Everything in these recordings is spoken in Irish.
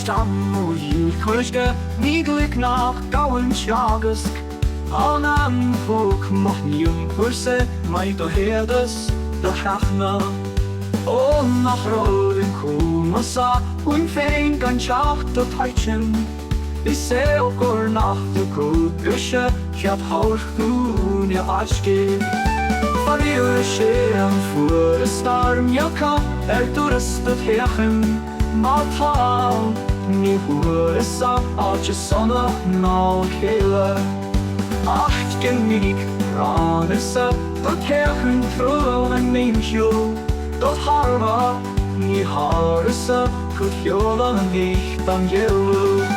stamú dhíochoisge míglik nach gawan teagasc an an fóg mochniún purse mai dhoidhealbhas de chachna ó nach rodin cúmasa bhain féin gan teach do taichin is sgéal gur nach do cúbhse chead dhíochoisge fhir an fhir starmheacha dúras do dhéachan má tá ní bhfuair áte sonna ná chéile acht gen minic ránasa do dhéachan trúil an níomsú do tharma ní hárasa go ghiolla an nicht an ghiolla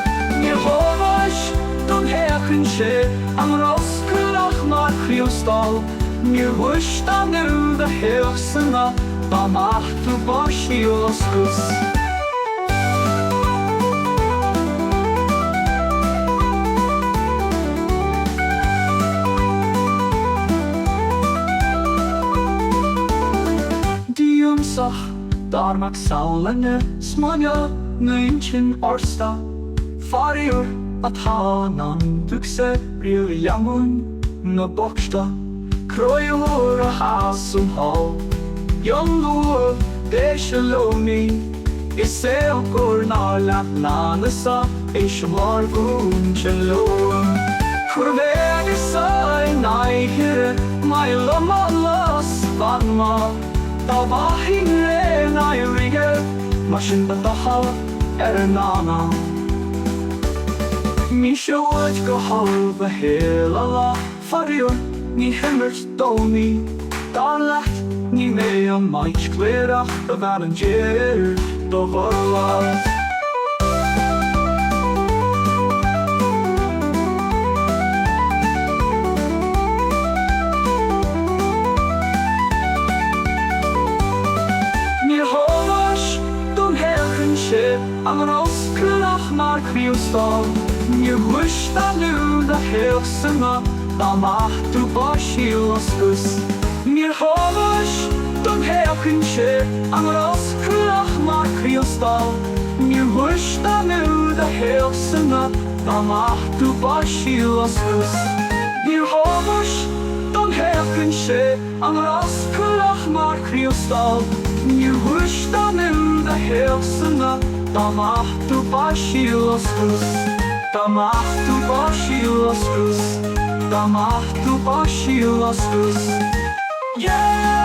ní bhóis do dhéachan sé an roscúlach mar chríostal ní bhuis damh de dhéachsanna damh tú báisiúlascus Diúmsach darmach saolanne smaine naintin orsta fhir atá an dúchsa riú leamún na bochsta Croiúr a hasum hall iongnadh dhíochoisge is sgéal gur ná leat lánasa mar bhúnte loam coimhéad is aithreach mai las mhná dá bhaithín ré aithreach mar sin dhoidhealbhtha an nána Ní uait go dhoidhealbhtha fhir ní himmert dóní dá leat ní mé an maith cléireach a bhean an déir do bhorla Ní bhóis don dhéachan sé an roscúlach mar chríostal ní bhuis damh de dhéachsanna damh tú báisiúlascus Ní bhóis don dhéachan sé an roscúlach mar chríostal ní bhuis damh de dhéachsanna damh tú báisiúlascus Ní bhóis don dhéachan sé an roscúlach mar chríostal ní bhuis damh de dhéachsanna damh tú báisiúlascus damh tú báisiúlascus damh tú báisiúlascus Yeah!